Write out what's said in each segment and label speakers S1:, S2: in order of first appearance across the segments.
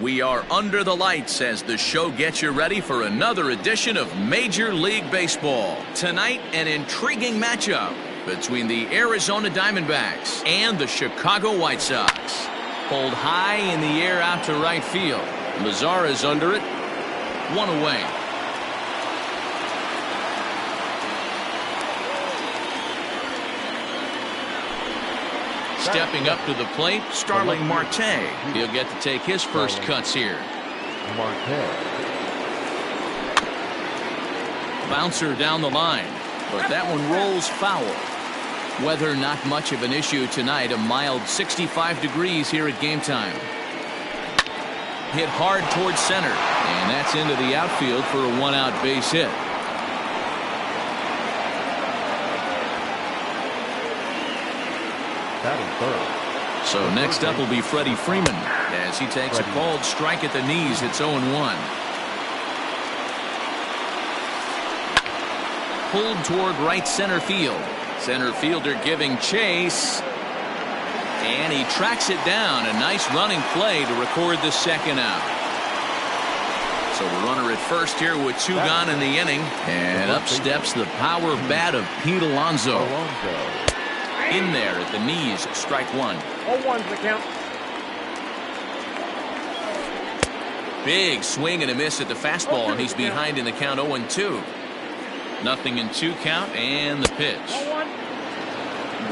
S1: We are under the lights as the show gets you ready for another edition of Major League Baseball. Tonight, an intriguing matchup between the Arizona Diamondbacks and the Chicago White Sox. Pulled high in the air out to right field. Lazar is under it. One away. Stepping up to the plate, Starling Marte. He'll get to take his first cuts here. Bouncer down the line, but that one rolls foul. Weather not much of an issue tonight. A mild 65 degrees here at game time. Hit hard towards center, and that's into the outfield for a one-out base hit. So next up will be Freddie Freeman as he takes a called strike at the knees. It's 0-1. Pulled toward right center field. Center fielder giving chase. And he tracks it down. A nice running play to record the second out. So the runner at first here with two gone in the inning. And up steps the power bat of Pete Alonso. In there at the knees, strike one.
S2: 0-1's the count.
S1: Big swing and a miss at the fastball, and he's behind in the count 0-2. Nothing in 2 count, and the pitch.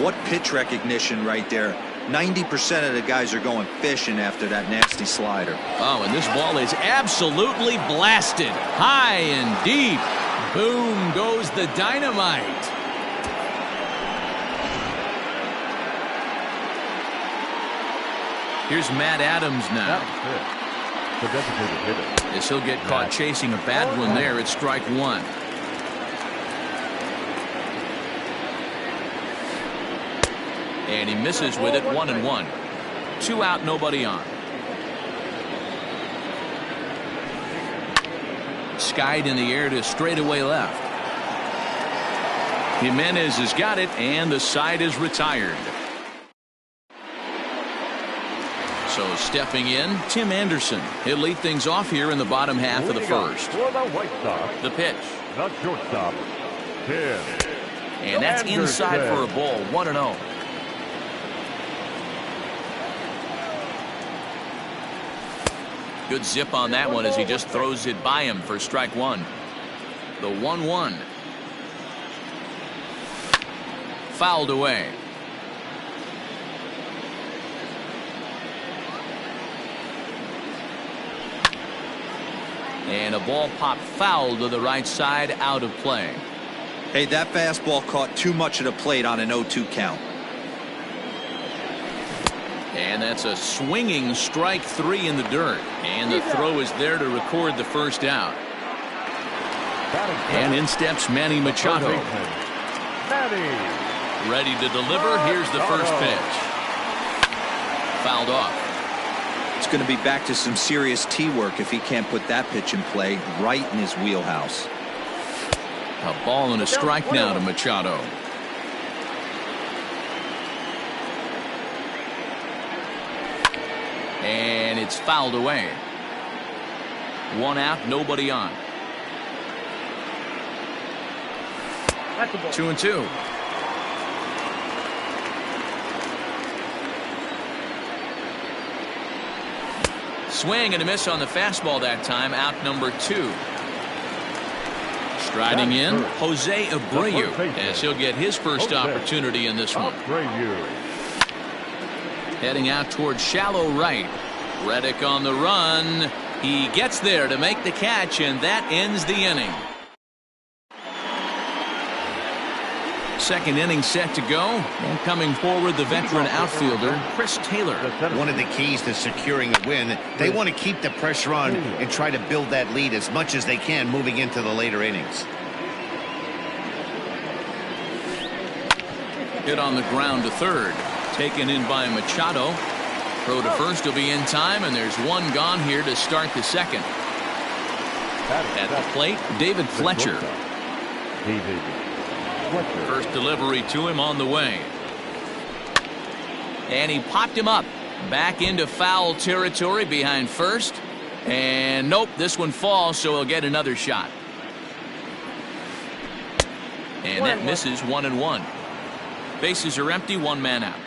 S3: What pitch recognition right there. 90% of the guys are going fishing after that nasty slider.
S1: Oh, and this ball is absolutely blasted. High and deep. Boom goes the dynamite. Here's Matt Adams now. As he'll get caught chasing a bad one there at strike one. And he misses with it. 1-1. 2 out, nobody on. Skied in the air to straightaway left. Jimenez has got it, and the side is retired. So stepping in, Tim Anderson. He'll lead things off here in the bottom half of the first. The pitch.
S2: The shortstop, Tim.
S1: And that's inside for a ball. 1-0. Good zip on that one as he just throws it by him for strike one. The 1-1. Fouled away. And a ball popped foul to the right side, out of play.
S3: Hey, that fastball caught too much of the plate on an 0-2 count.
S1: And that's a swinging strike 3 in the dirt. And the throw is there to record the first out. And in steps Manny Machado. Ready to deliver. Here's the first pitch. Fouled off.
S3: It's going to be back to some serious tee work if he can't put that pitch in play right in his wheelhouse.
S1: A ball and a strike now to Machado. And it's fouled away. 1 out, nobody on. 2-2. Swing and a miss on the fastball that time. Out number 2. Striding in, Jose Abreu, as he'll get his first opportunity in this one. Heading out towards shallow right. Reddick on the run. He gets there to make the catch, and that ends the inning. Second inning set to go, and coming forward the veteran outfielder Chris Taylor.
S4: One of the keys to securing a win, they want to keep the pressure on and try to build that lead as much as they can moving into the later innings.
S1: Hit on the ground to third, taken in by Machado. Throw to first will be in time, and there's one gone here to start the second. At the plate, David Fletcher. First delivery to him on the way. And he popped him up. Back into foul territory behind first. And nope, this one falls, so he'll get another shot. And that misses 1-1. Bases are empty, one man out.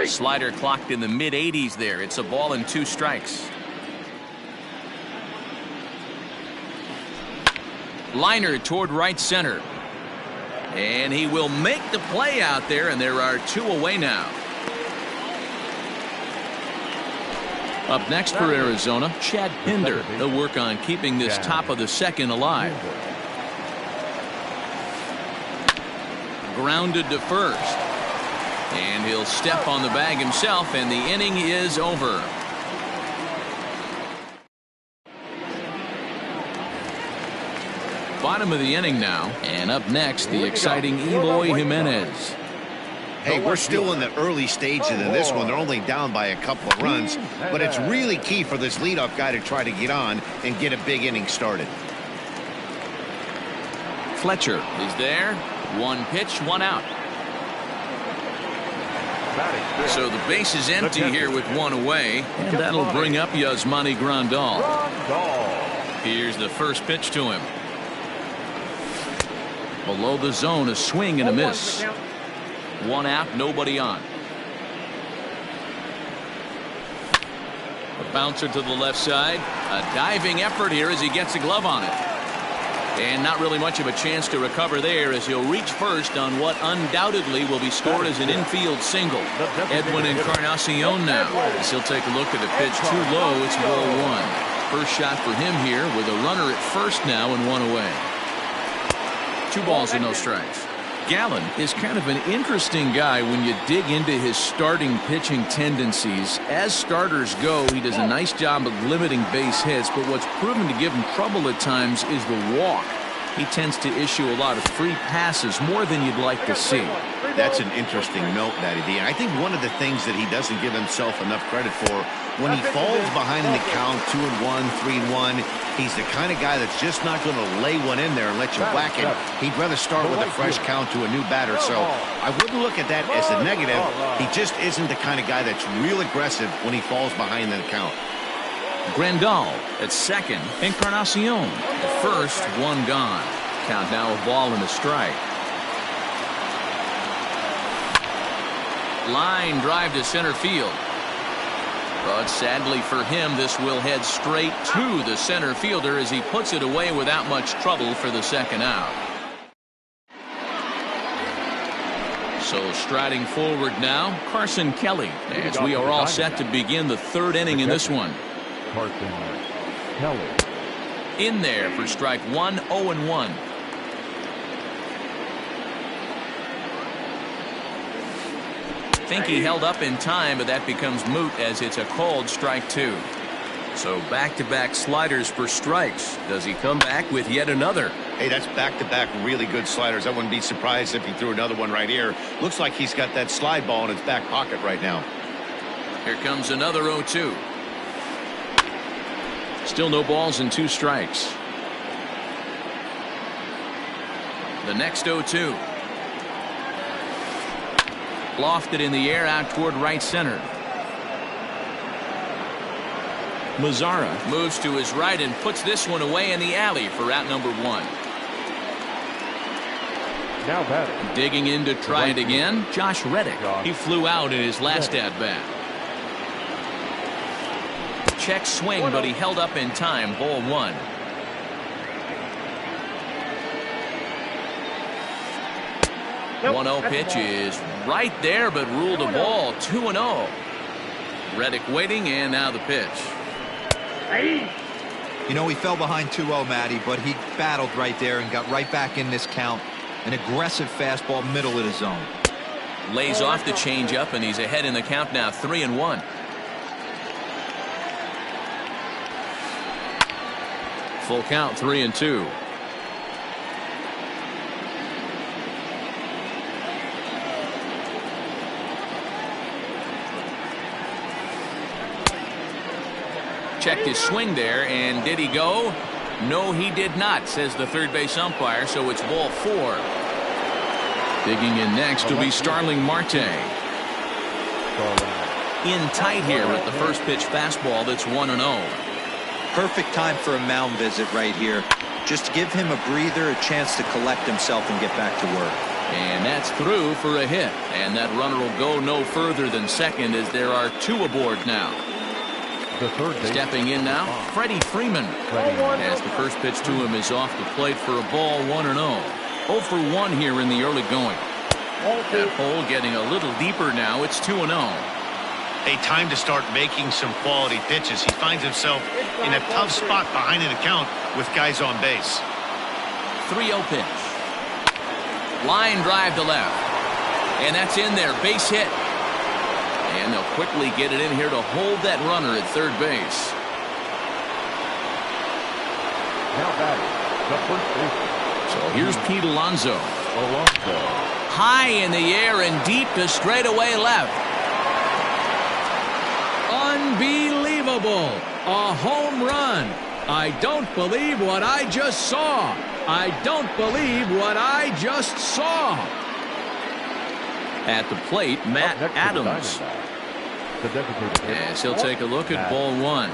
S1: Slider clocked in the mid-80s there. It's a ball and 2 strikes. Liner toward right center. And he will make the play out there, and there are 2 away now. Up next for Arizona, Chad Pinder. He'll work on keeping this top of the second alive. Grounded to first. And he'll step on the bag himself, and the inning is over. Bottom of the inning now, and up next, the exciting Eloy Jimenez.
S4: Hey, we're still in the early stages of this one. They're only down by a couple of runs, but it's really key for this leadoff guy to try to get on and get a big inning started.
S1: Fletcher is there. 1 pitch, 1 out. So the base is empty here with 1 away, and that'll bring up Yasmani Grandal. Here's the first pitch to him. Below the zone, a swing and a miss. 1 out, nobody on. A bouncer to the left side. A diving effort here as he gets a glove on it. And not really much of a chance to recover there as he'll reach first on what undoubtedly will be scored as an infield single. Edwin Encarnacion now as he'll take a look at the pitch. Too low, it's ball 1. First shot for him here with a runner at first now and 1 away. 2 balls and no strikes. Gallen is kind of an interesting guy when you dig into his starting pitching tendencies. As starters go, he does a nice job of limiting base hits, but what's proven to give him trouble at times is the walk. He tends to issue a lot of free passes, more than you'd like to see.
S4: That's an interesting note, Matty D. And I think one of the things that he doesn't give himself enough credit for, when he falls behind in the count, 2-1, 3-1, he's the kind of guy that's just not going to lay one in there and let you whack it. He'd rather start with a fresh count to a new batter. So I wouldn't look at that as a negative. He just isn't the kind of guy that's real aggressive when he falls behind in the count.
S1: Grandal at second. Encarnacion at first. 1 gone. Count now a ball and a strike. Line drive to center field. But sadly for him, this will head straight to the center fielder as he puts it away without much trouble for the second out. So striding forward now, Carson Kelly, as we are all set to begin the 3rd inning in this one.
S2: Carson Kelly.
S1: In there for strike 1, 0-1. Think he held up in time, but that becomes moot as it's a called strike 2. So back-to-back sliders for strikes. Does he come back with yet another?
S4: Hey, that's back-to-back really good sliders. I wouldn't be surprised if he threw another one right here. Looks like he's got that slide ball in his back pocket right now.
S1: Here comes another 0-2. Still no balls and 2 strikes. The next 0-2. Lofted in the air out toward right center. Mazzara moves to his right and puts this one away in the alley for out number 1.
S2: Now batting.
S1: Digging in to try it again, Josh Reddick. He flew out in his last at-bat. Check swing, but he held up in time. Ball 1.
S2: Nope,
S1: 1-0 pitch is right there, but ruled a ball. 2-0. Reddick waiting, and now the pitch.
S3: You know, he fell behind 2-0, Matty, but he battled right there and got right back in this count. An aggressive fastball middle of the zone.
S1: Lays off the changeup, and he's ahead in the count now, 3-1. Full count, 3-2. Checked his swing there, and did he go? No, he did not, says the third base umpire, so it's ball 4. Digging in next will be Starling Marte. In tight here at the first pitch fastball that's 1-0.
S3: Perfect time for a mound visit right here. Just to give him a breather, a chance to collect himself and get back to work.
S1: And that's through for a hit. And that runner will go no further than second as there are 2 aboard now. Stepping in now, Freddie Freeman. As the first pitch to him is off the plate for a ball, 1-0. 0 for 1 here in the early going. That hole getting a little deeper now. It's 2-0.
S4: A time to start making some quality pitches. He finds himself in a tough spot behind an account with guys on base.
S1: 3-0 pitch. Line drive to left. And that's in there. Base hit. And they'll quickly get it in here to hold that runner at third base.
S2: Now batting, the first baseman.
S1: So here's Pete Alonso. High in the air and deep to straightaway left. Unbelievable. A home run. I don't believe what I just saw. I don't believe what I just saw. At the plate, Matt Adams. As he'll take a look at ball 1.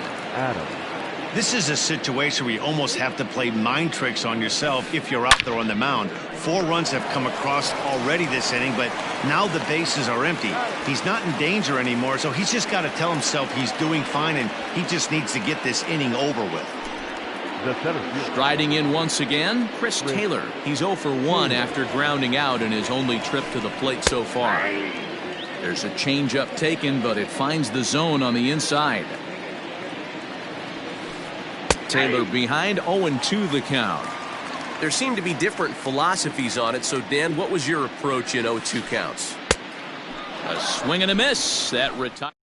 S4: This is a situation where you almost have to play mind tricks on yourself if you're out there on the mound. 4 runs have come across already this inning, but now the bases are empty. He's not in danger anymore, so he's just got to tell himself he's doing fine, and he just needs to get this inning over with.
S1: Striding in once again, Chris Taylor. He's 0 for 1 after grounding out in his only trip to the plate so far. There's a changeup taken, but it finds the zone on the inside. Taylor behind, 0-2 the count.
S5: There seem to be different philosophies on it, so Dan, what was your approach in 0-2 counts?
S1: A swing and a miss. That retires.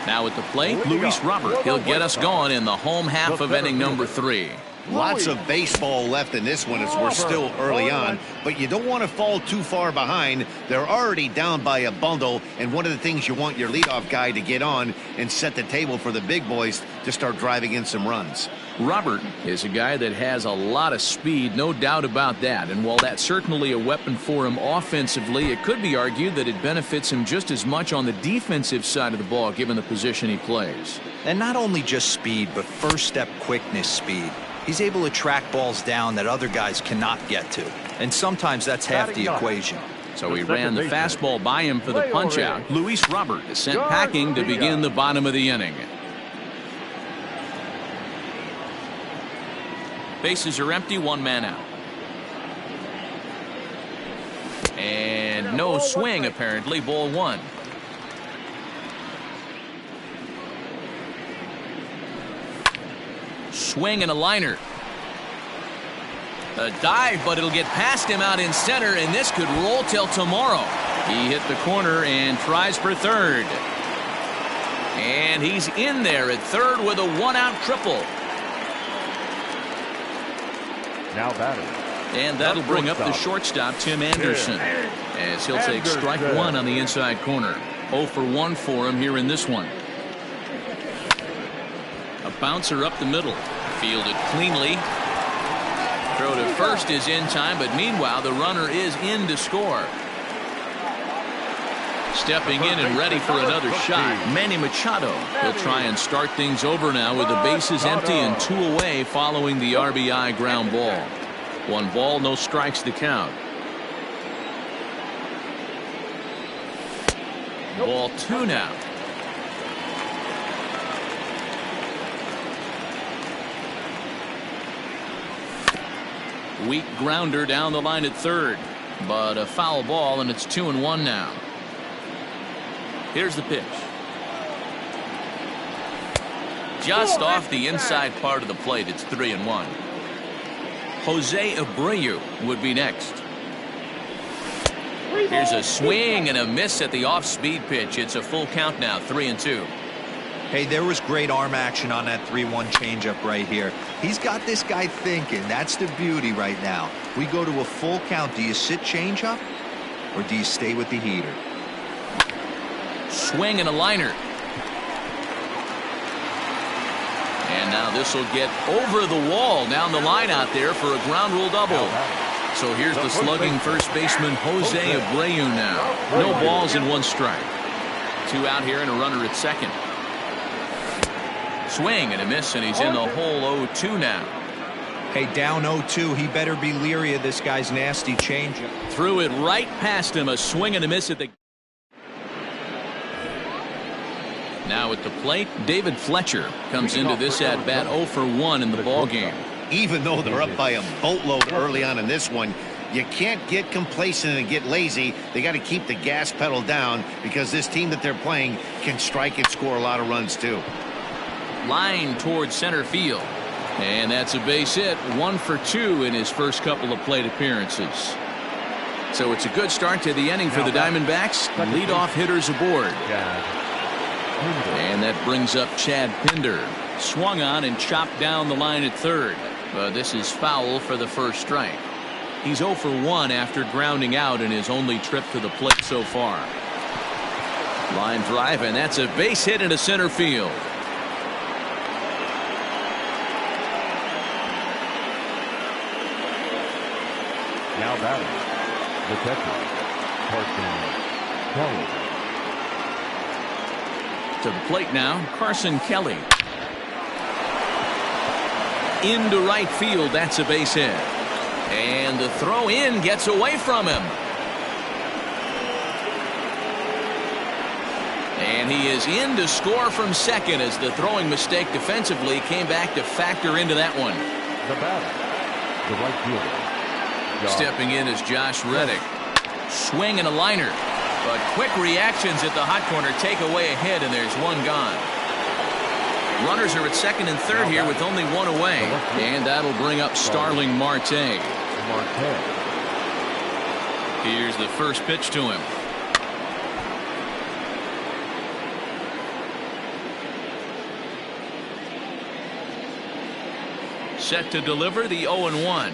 S1: Now at the plate, Luis Robert. He'll get us going in the home half of inning number 3.
S4: Lots of baseball left in this one as we're still early on, but you don't want to fall too far behind. They're already down by a bundle, and one of the things you want your leadoff guy to get on and set the table for the big boys to start driving in some runs.
S1: Robert is a guy that has a lot of speed, no doubt about that. And while that's certainly a weapon for him offensively, it could be argued that it benefits him just as much on the defensive side of the ball, given the position he plays.
S3: And not only just speed, but first step quickness speed. He's able to track balls down that other guys cannot get to. And sometimes that's half the equation.
S1: So he ran the fastball by him for the punch out. Luis Robert is sent packing to begin the bottom of the inning. Bases are empty, 1 man out. And no swing apparently, ball 1. Swing and a liner. A dive, but it'll get past him out in center, and this could roll till tomorrow. He hit the corner and tries for third. And he's in there at third with a 1-out triple.
S2: Now batting.
S1: And that'll bring up the shortstop, Tim Anderson, as he'll take strike 1 on the inside corner. 0 for 1 for him here in this one. A bouncer up the middle. Fielded cleanly. Throw to first is in time, but meanwhile the runner is in to score. Stepping in and ready for another shot, Manny Machado. He'll try and start things over now with the bases empty and 2 away following the RBI ground ball. 1 ball, no strikes to count. Ball 2 now. Weak grounder down the line at third, but a foul ball, and it's 2-1 now. Here's the pitch. Just off the inside part of the plate, it's 3-1. Jose Abreu would be next. Here's a swing and a miss at the off-speed pitch. It's a full count now, 3-2.
S3: Hey, there was great arm action on that 3-1 changeup right here. He's got this guy thinking. That's the beauty right now. We go to a full count. Do you sit changeup or do you stay with the heater? Swing
S1: and a liner. And now this will get over the wall down the line out there for a ground rule double. So here's the slugging first baseman Jose Abreu now. No balls and one strike. 2 out here and a runner at second. Swing and a miss, and he's in the hole 0-2 now.
S3: Hey, down 0-2, he better be leery of this guy's nasty changeup.
S1: Threw it right past him, a swing and a miss at the... Now at the plate, David Fletcher comes into this at bat 0 for 1 in the ball game.
S4: Even though they're up by a boatload early on in this one, you can't get complacent and get lazy. They got to keep the gas pedal down because this team that they're playing can strike and score a lot of runs too.
S1: Line towards center field. And that's a base hit, 1 for 2 in his first couple of plate appearances. So it's a good start to the inning for the Diamondbacks. Leadoff hitters aboard. And that brings up Chad Pinder. Swung on and chopped down the line at third. But this is foul for the first strike. He's 0 for 1 after grounding out in his only trip to the plate so far. Line drive, and that's a base hit into center field.
S2: Now batting, the catcher, Carson Kelly.
S1: To the plate now, Carson Kelly. Into right field, that's a base hit. And the throw in gets away from him. And he is in to score from second as the throwing mistake defensively came back to factor into that one.
S2: The batter, the right fielder.
S1: Stepping in is Josh Reddick. Swing and a liner. But quick reactions at the hot corner take away a hit, and there's one gone. Runners are at second and third here with only one away. And that'll bring up Starling Marte. Here's the first pitch to him. Set to deliver the 0-1.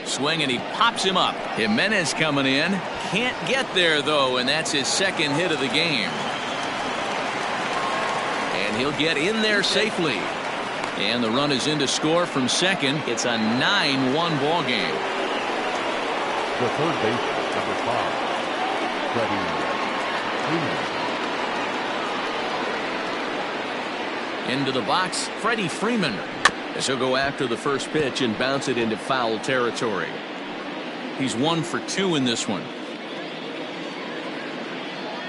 S1: Swing and he pops him up. Jimenez coming in. Can't get there though, and that's his second hit of the game. And he'll get in there safely. And the run is in to score from second. It's a 9-1 ball game.
S2: The third baseman, number 5, Freddie Freeman.
S1: Into the box, Freddie Freeman. As he'll go after the first pitch and bounce it into foul territory. He's 1 for 2 in this one.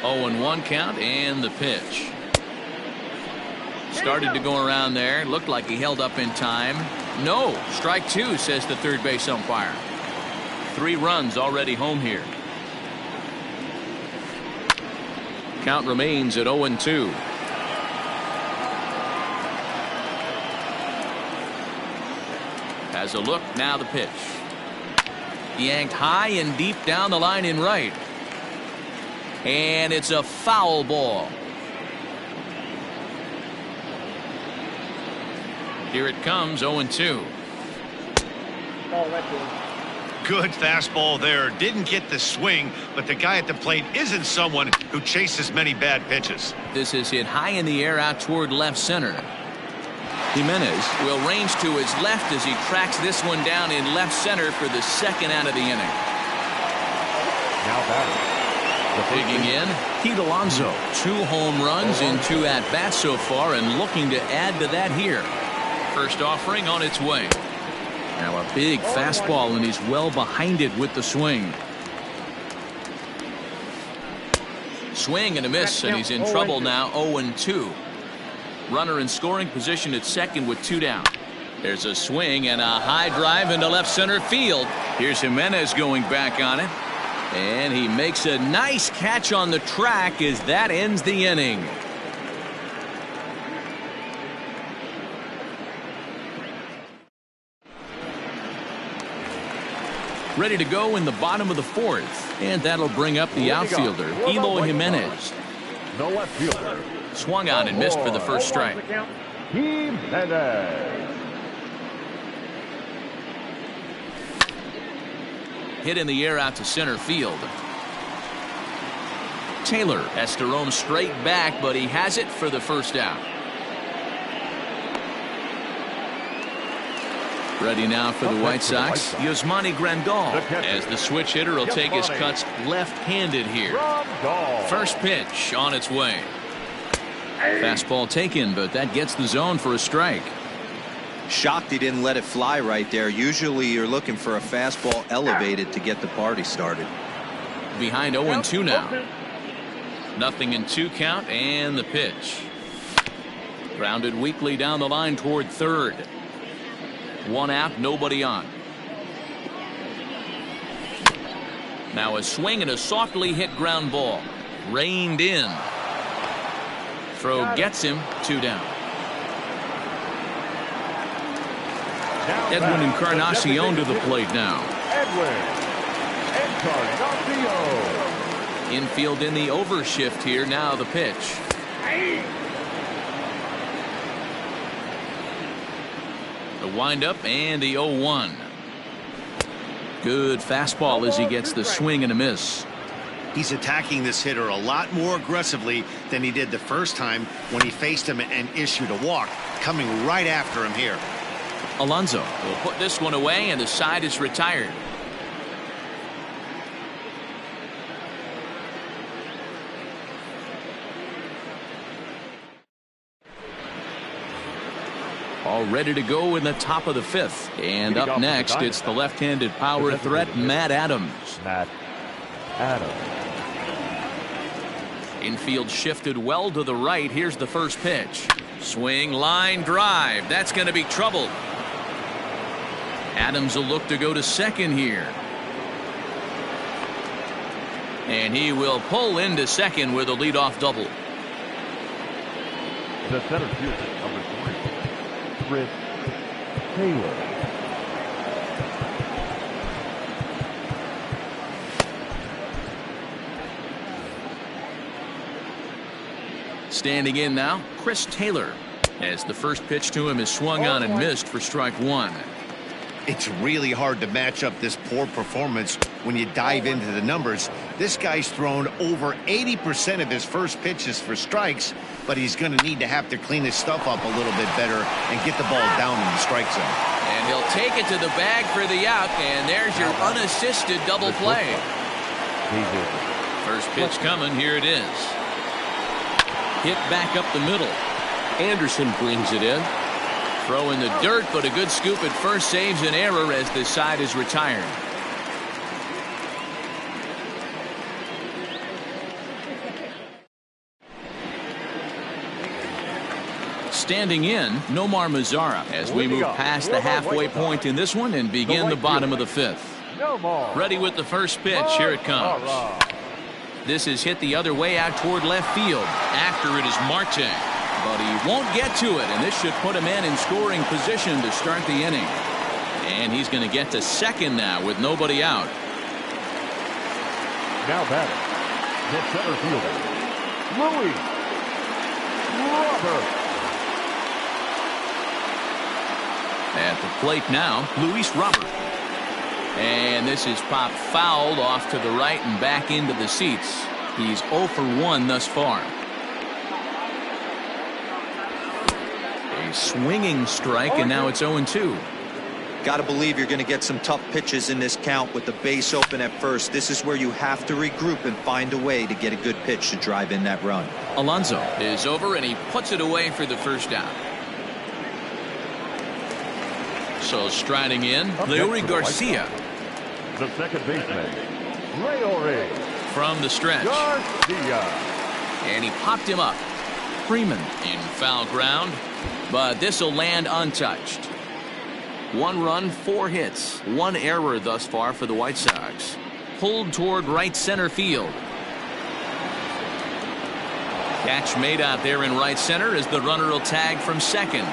S1: 0-1 count and the pitch. Started to go around there. Looked like he held up in time. No. Strike 2, says the third base umpire. 3 runs already home here. Count remains at 0-2. Has a look, now the pitch. Yanked high and deep down the line in right. And it's a foul ball. Here it comes, 0-2.
S4: Good fastball there. Didn't get the swing, but the guy at the plate isn't someone who chases many bad pitches.
S1: This is hit high in the air out toward left center. Jimenez will range to his left as he tracks this one down in left center for the second out of the inning.
S2: Now batting.
S1: Digging in, Pete Alonso. 2 home runs in 2 at-bats so far and looking to add to that here. First offering on its way. Now a big fastball, and he's well behind it with the swing. Swing and a miss, and he's in trouble now, 0-2. Runner in scoring position at second with 2 down. There's a swing and a high drive into left center field. Here's Jimenez going back on it. And he makes a nice catch on the track as that ends the inning. Ready to go in the bottom of the 4th. And that'll bring up the outfielder, Eloy Jimenez.
S2: The left fielder.
S1: Swung on and missed for the first strike.
S2: Jimenez.
S1: Hit in the air out to center field. Taylor has to roam straight back, but he has it for the first out. Ready now for the White Sox, Yasmani Grandal, as the switch hitter will take his cuts left-handed here. First pitch on its way. Fastball taken, but that gets the zone for a strike.
S3: Shocked he didn't let it fly right there. Usually you're looking for a fastball elevated to get the party started.
S1: Behind 0-2 now. Nothing in 2 count, and the pitch. Grounded weakly down the line toward third. 1 out, nobody on. Now a swing and a softly hit ground ball. Reined in. Throw gets him, 2 down. Edwin Encarnacion to the plate now. Infield in the overshift here. Now the pitch. The windup and the 0-1. Good fastball as he gets the swing and a miss.
S4: He's attacking this hitter a lot more aggressively than he did the first time when he faced him and issued a walk. Coming right after him here.
S1: Alonso will put this one away, and the side is retired. All ready to go in the top of the 5th. And up next, it's the left-handed power threat, Matt Adams. Infield shifted well to the right. Here's the first pitch. Swing, line, drive. That's going to be trouble. Adams will look to go to second here. And he will pull into second with a leadoff double.
S2: The center fielder, number 3, Chris Taylor.
S1: Standing in now, Chris Taylor, as the first pitch to him is swung on and missed for strike 1.
S4: It's really hard to match up this poor performance when you dive into the numbers. This guy's thrown over 80% of his first pitches for strikes, but he's going to need to have to clean his stuff up a little bit better and get the ball down in the strike zone.
S1: And he'll take it to the bag for the out, and there's your unassisted double play. First pitch coming, here it is. Hit back up the middle. Anderson brings it in. Throw in the dirt, but a good scoop at first saves an error as this side is retired. Standing in, Nomar Mazara, as we move past the halfway point in this one and begin the bottom of the 5th. Ready with the first pitch. Here it comes. This is hit the other way out toward left field. After it is Marte. But he won't get to it, and this should put him in scoring position to start the inning. And he's going to get to second now with nobody out.
S2: Now batting, the center fielder, Louis Robert.
S1: At the plate now, Luis Robert. And this is popped fouled off to the right and back into the seats. He's 0 for 1 thus far. A swinging strike, and now it's 0-2.
S3: Got to believe you're going to get some tough pitches in this count with the base open at first. This is where you have to regroup and find a way to get a good pitch to drive in that run.
S1: Alonso is over, and he puts it away for the first out. So striding in, Leury Garcia.
S2: The second baseman, Leury.
S1: From the stretch.
S2: Garcia.
S1: And he popped him up. Freeman in foul ground, but this will land untouched. 1 run, 4 hits, 1 error thus far for the White Sox. Pulled toward right center field. Catch made out there in right center as the runner will tag from second.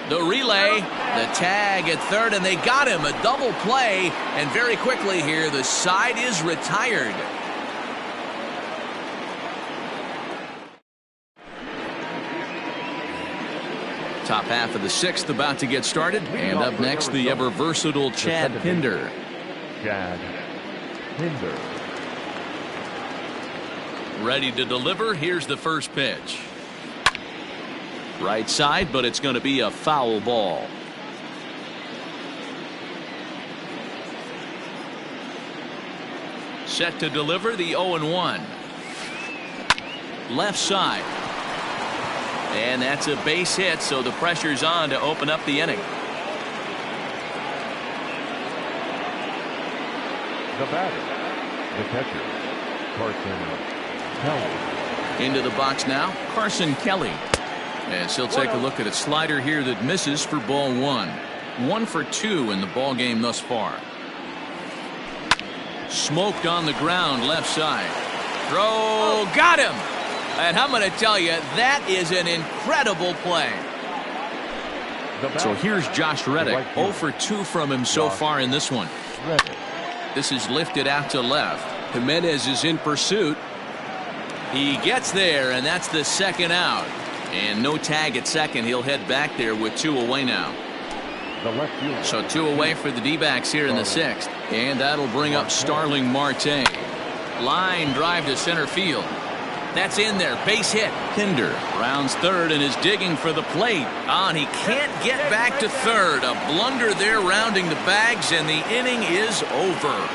S1: The relay, the tag at third, and they got him. A double play, and very quickly here, the side is retired. Top half of the 6th about to get started, and up next, the ever-versatile Chad Pinder.
S2: Chad Pinder.
S1: Ready to deliver. Here's the first pitch. Right side, but it's going to be a foul ball. Set to deliver the 0-1. Left side. And that's a base hit, so the pressure's on to open up the inning.
S2: The batter, the catcher, Carson Kelly.
S1: Into the box now, Carson Kelly. As he'll take a look at a slider here that misses for ball 1. 1 for 2 in the ball game thus far. Smoked on the ground left side. Throw, got him. And I'm going to tell you, that is an incredible play. So here's Josh Reddick. 0 for 2 from him so far in this one. This is lifted out to left. Jimenez is in pursuit. He gets there, and that's the second out. And no tag at second. He'll head back there with 2 away now. So 2 away for the D-backs here in the 6th. And that'll bring up Starling Marte. Line drive to center field. That's in there. Base hit. Pinder rounds third and is digging for the plate. And he can't get back to third. A blunder there rounding the bags, and the inning is over.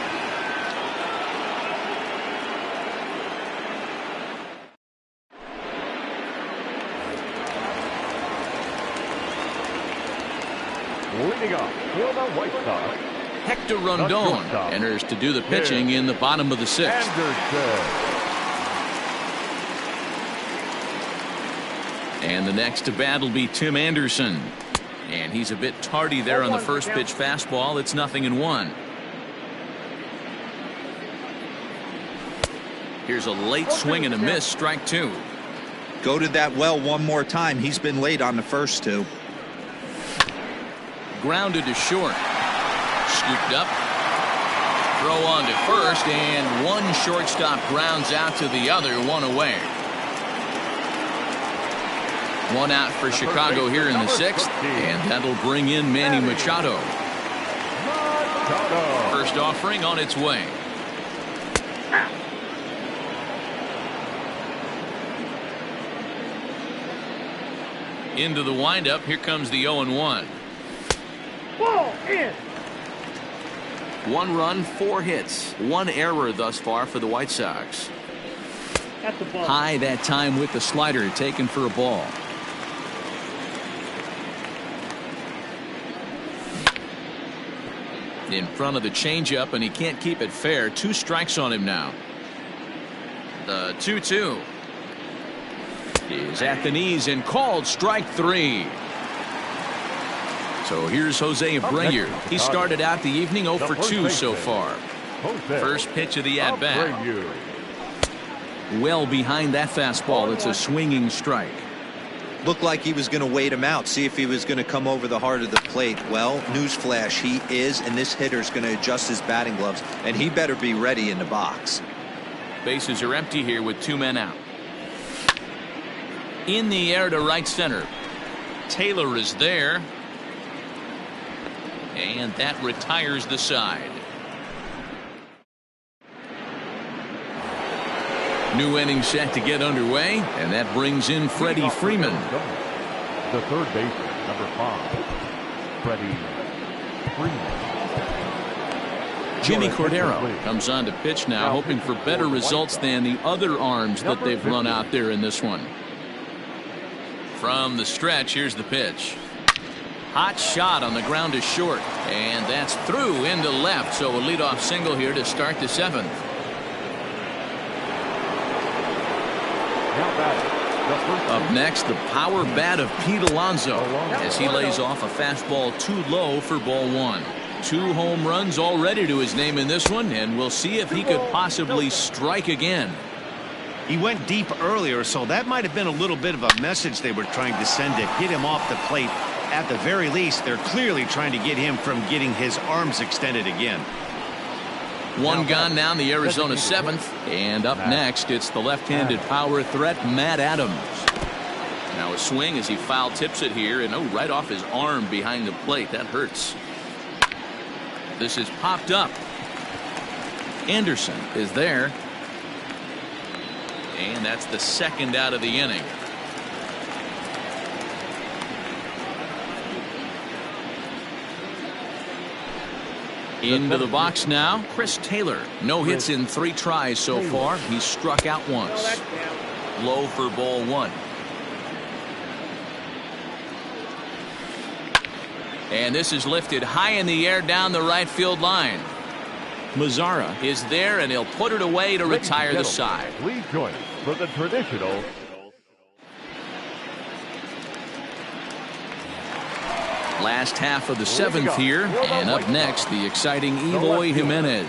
S2: Leading up for the White Sox,
S1: Hector Rondon enters to do the pitching in the bottom of the 6th.
S2: Anderson.
S1: And the next to bat will be Tim Anderson. And he's a bit tardy there on the first pitch fastball. It's 0-1. Here's a late swing and a miss, strike 2.
S3: Go to that well one more time. He's been late on the first 2.
S1: Grounded to short. Scooped up. Throw on to first, and one shortstop grounds out to the other, 1 away. 1 out for Chicago here in the 6th, and that'll bring in Manny Machado. First offering on its way. Into the windup. Here comes the 0-1.
S2: Ball in.
S1: 1 run, 4 hits, 1 error thus far for the White Sox. High that time with the slider, taken for a ball. In front of the changeup, and he can't keep it fair. 2 strikes on him now. The 2-2 is at the knees and called strike 3. So here's Jose Abreu. He started out the evening 0 for 2 so far. First pitch of the at-bat. Well behind that fastball. It's a swinging strike.
S3: Looked like he was going to wait him out, see if he was going to come over the heart of the plate. Well, newsflash, he is, and this hitter's going to adjust his batting gloves, and he better be ready in the box.
S1: Bases are empty here with 2 men out. In the air to right center. Taylor is there. And that retires the side. New inning set to get underway, and that brings in Freddie Freeman.
S2: The third baseman, number 5, Freddie Freeman.
S1: Jimmy Cordero comes on to pitch now, hoping for better results than the other arms that they've run out there in this one. From the stretch, here's the pitch. Hot shot on the ground to short, and that's through into left, so a leadoff single here to start the 7th. Up next, the power bat of Pete Alonso as he lays off a fastball too low for ball 1. 2 home runs already to his name in this one, and we'll see if he could possibly strike again.
S4: He went deep earlier, so that might have been a little bit of a message they were trying to send to hit him off the plate. At the very least, they're clearly trying to get him from getting his arms extended again.
S1: 1 gone now in the Arizona 7th. And up next, it's the left-handed power threat, Matt Adams. Now a swing as he foul tips it here, and right off his arm behind the plate. That hurts. This is popped up. Anderson is there. And that's the 2nd out of the inning. Into the box now, Chris Taylor. No hits in 3 tries so far. He's struck out once. Low for ball 1. And this is lifted high in the air down the right field line. Mazzara is there, and he'll put it away to retire the side.
S2: Please join us for the traditional
S1: Last half of the 7th here, and up next, the exciting Eloy Jimenez.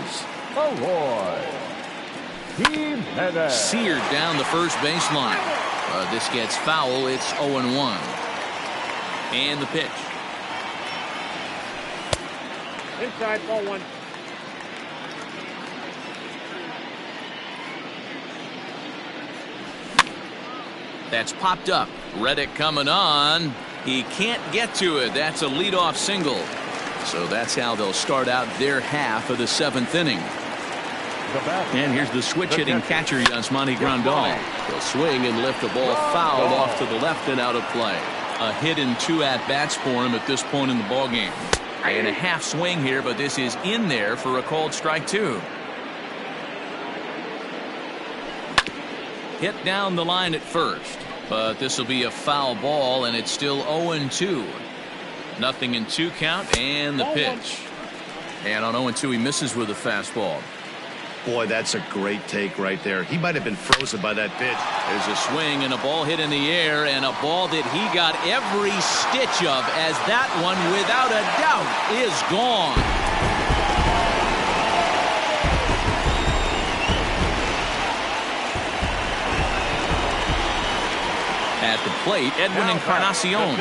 S1: Seared down the first baseline. This gets foul. It's 0-1. And the pitch.
S2: inside ball 1.
S1: That's popped up. Reddick coming on. He can't get to it. That's a leadoff single. So that's how they'll start out their half of the 7th inning. And here's the switch-hitting catcher, Yasmani Grandal. He'll swing and lift the ball foul off to the left and out of play. A hit and 2 at-bats for him at this point in the ballgame. And a half swing here, but this is in there for a called strike 2. Hit down the line at first. But this will be a foul ball, and it's still 0-2. Nothing in 2 count, and the pitch. And on 0-2, he misses with a fastball.
S4: Boy, that's a great take right there. He might have been frozen by that pitch.
S1: There's a swing and a ball hit in the air, and a ball that he got every stitch of, as that one, without a doubt, is gone. At the plate, Edwin Encarnacion.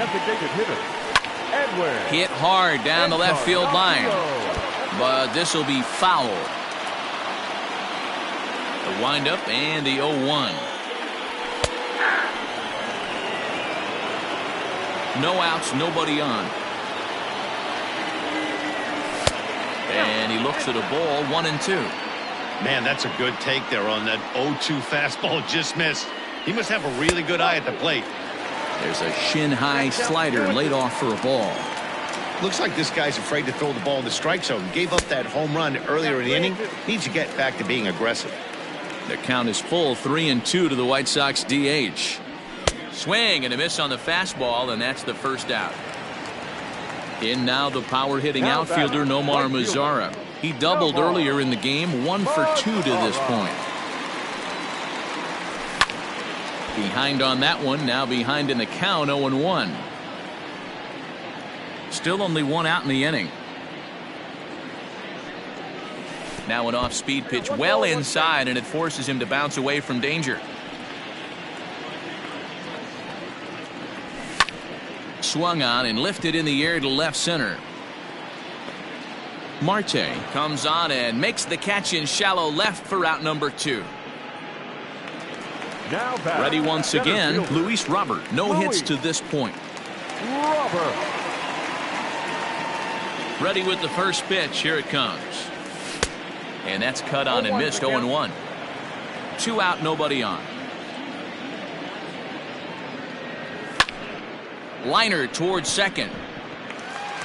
S1: Hit hard down the left field line. But this will be foul. The windup and the 0-1. No outs, nobody on. And he looks at a ball, 1-2.
S4: Man, that's a good take there on that 0-2 fastball. Just missed. He must have a really good eye at the plate.
S1: There's a shin-high slider laid off for a ball.
S4: Looks like this guy's afraid to throw the ball in the strike zone. Gave up that home run earlier in the inning. Needs to get back to being aggressive.
S1: The count is full, 3-2 to the White Sox DH. Swing and a miss on the fastball, and that's the first out. In now the power-hitting outfielder Nomar Mazzara. He doubled earlier in the game, 1 for 2 to this point. Behind on that one, now behind in the count, 0-1. Still only 1 out in the inning. Now an off-speed pitch well inside, and it forces him to bounce away from danger. Swung on and lifted in the air to left center. Marte comes on and makes the catch in shallow left for out number 2. Ready once again, Luis Robert. No hits to this point. Ready with the first pitch. Here it comes. And that's cut on and missed. 0-1. 2 out, nobody on. Liner towards second.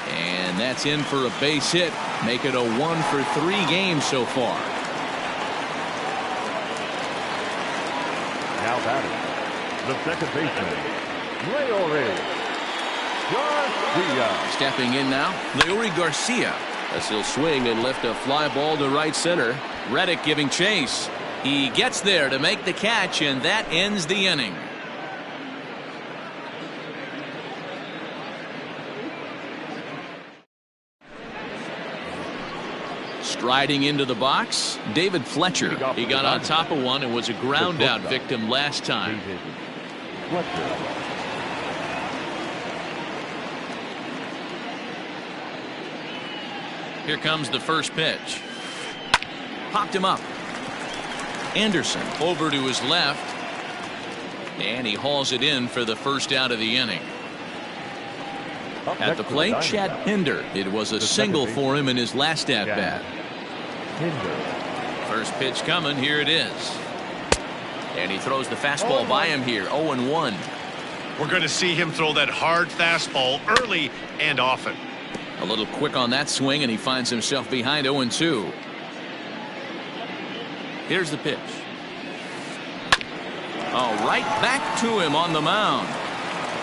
S1: And that's in for a base hit. Make it a 1 for 3 games so far.
S2: Now batting, the second baseman, Leury Garcia.
S1: Stepping in now, Leury Garcia. As he'll swing and lift a fly ball to right center. Reddick giving chase. He gets there to make the catch, and that ends the inning. Striding into the box, David Fletcher. He got on top of one and was a ground out victim last time. Here comes the first pitch. Popped him up. Anderson over to his left. And he hauls it in for the first out of the inning. At the plate, Chad Pinder. It was a single for him in his last at-bat. First pitch coming. Here it is. And he throws the fastball by him here. 0-1.
S4: We're going to see him throw that hard fastball early and often.
S1: A little quick on that swing, and he finds himself behind 0-2. Here's the pitch. Oh, right back to him on the mound.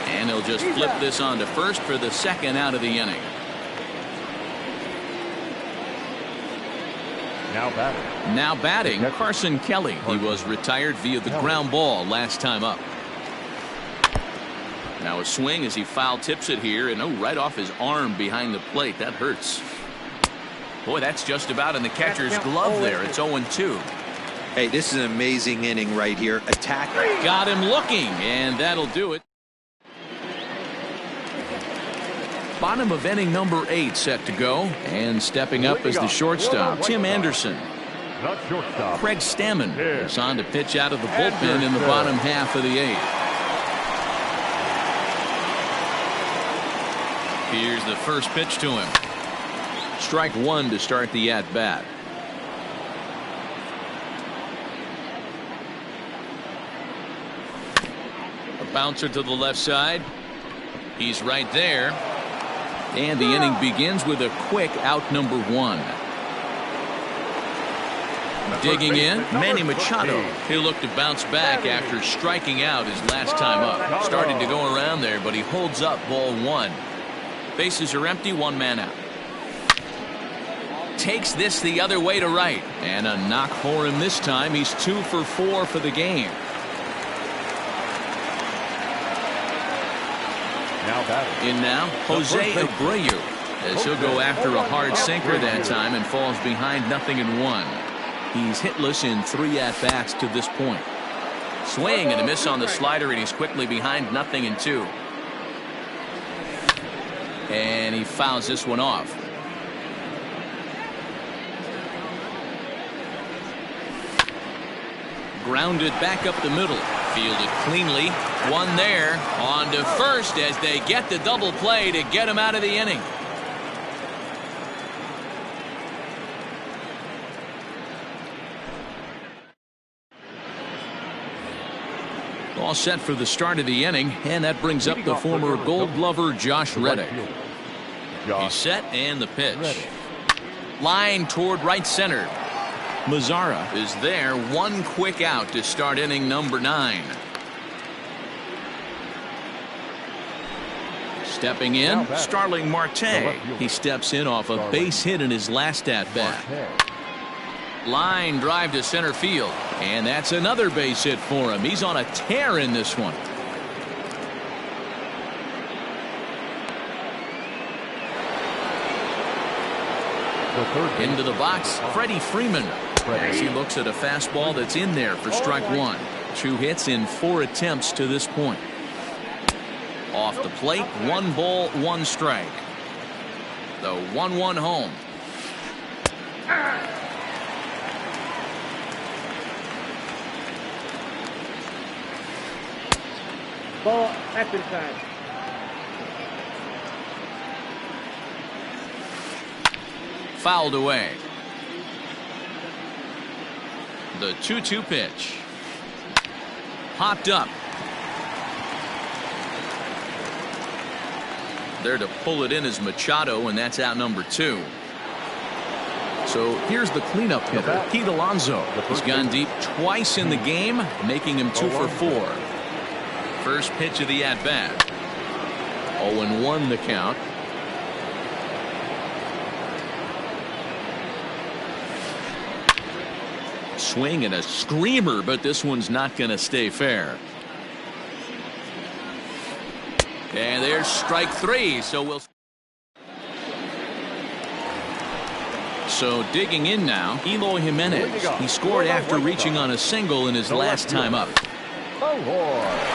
S1: And he'll just flip this on to first for the second out of the inning. Now batting, Carson Kelly. He was retired via the ground ball last time up. Now a swing as he foul tips it here, and right off his arm behind the plate. That hurts. Boy, that's just about in the catcher's glove there. It's 0-2.
S3: Hey, this is an amazing inning right here. Attack.
S1: Got him looking, and that'll do it. Bottom of inning number 8 set to go, and stepping up is the shortstop, Tim Anderson. Craig Stammen is on to pitch out of the bullpen in the bottom half of the 8th. Here's the first pitch to him. Strike 1 to start the at-bat. A bouncer to the left side. He's right there. And the inning begins with a quick out number 1. Digging in, Manny Machado. He'll look to bounce back after striking out his last time up. Starting to go around there, but he holds up ball 1. Bases are empty, 1 man out. Takes this the other way to right. And a knock for him this time. He's 2 for 4 for the game. In now, Jose Abreu, as he'll go after a hard sinker that time and falls behind 0-1. He's hitless in 3 at-bats to this point. Swing and a miss on the slider, and he's quickly behind 0-2. And he fouls this one off. Grounded back up the middle. Fielded cleanly. 1 there. On to first as they get the double play to get him out of the inning. All set for the start of the inning, and that brings up the former Gold Glover Josh Reddick. He's set, and the pitch. Line toward right center. Mazzara is there. 1 quick out to start inning number 9. Stepping in, Starling Marte. He steps in off a base hit in his last at-bat. Line drive to center field, and that's another base hit for him. He's on a tear in this one. Into the box, Freddie Freeman, as he looks at a fastball that's in there for strike 1. 2 hits in 4 attempts to this point. Off the plate, 1 ball, 1 strike. The 1-1 home.
S6: Ball after the time.
S1: Fouled away. The 2-2 pitch. Popped up. There to pull it in is Machado, and that's out number 2. So here's the cleanup hitter, Pete Alonso. He's gone deep twice in the game, making him 2 for 4. First pitch of the at-bat. 0-1 the count. Swing and a screamer, but this one's not going to stay fair. And there's strike 3, So digging in now, Eloy Jimenez. He scored after reaching on a single in his last time up.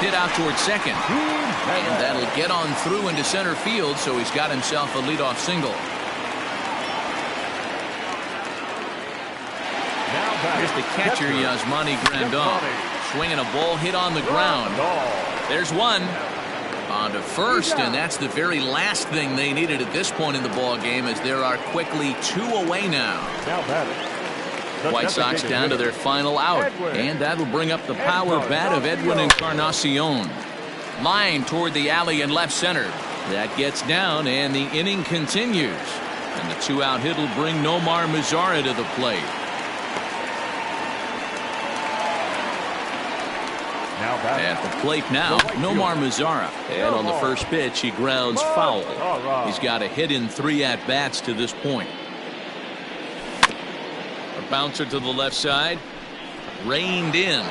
S1: Hit out towards second. And that'll get on through into center field, so he's got himself a leadoff single. Here's the catcher, Yasmani Grandal. Swinging a ball hit on the ground. There's 1. On to first, and that's the very last thing they needed at this point in the ball game, as there are quickly 2 away now. White Sox down to their final out, and that'll bring up the power bat of Edwin Encarnacion. Line toward the alley in left center. That gets down, and the inning continues. And the 2-out hit will bring Nomar Mazara to the plate.
S2: Now back.
S1: At the plate now, Nomar Mazara. And on the first pitch, he grounds foul. He's got a hit in 3 at-bats to this point. A bouncer to the left side. Reined in.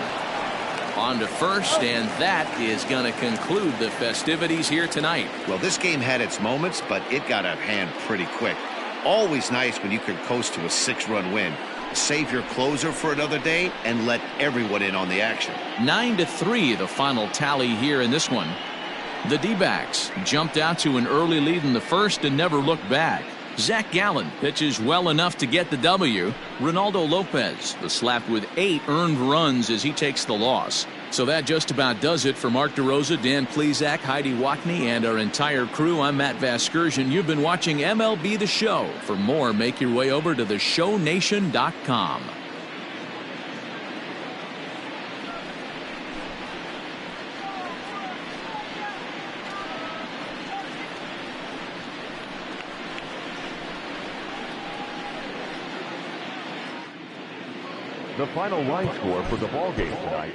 S1: On to first, and that is going to conclude the festivities here tonight.
S4: Well, this game had its moments, but it got out of hand pretty quick. Always nice when you can coast to a 6-run win. Save your closer for another day and let everyone in on the action.
S1: 9-3 the final tally here in this one. The D-backs jumped out to an early lead in the first and never looked back. Zach Gallen pitches well enough to get the W. Ronaldo Lopez, the slap with 8 earned runs as he takes the loss. So that just about does it for Mark DeRosa, Dan Plesac, Heidi Watney, and our entire crew. I'm Matt Vasgersian. You've been watching MLB The Show. For more, make your way over to theshownation.com.
S2: The final line score for the ball game tonight: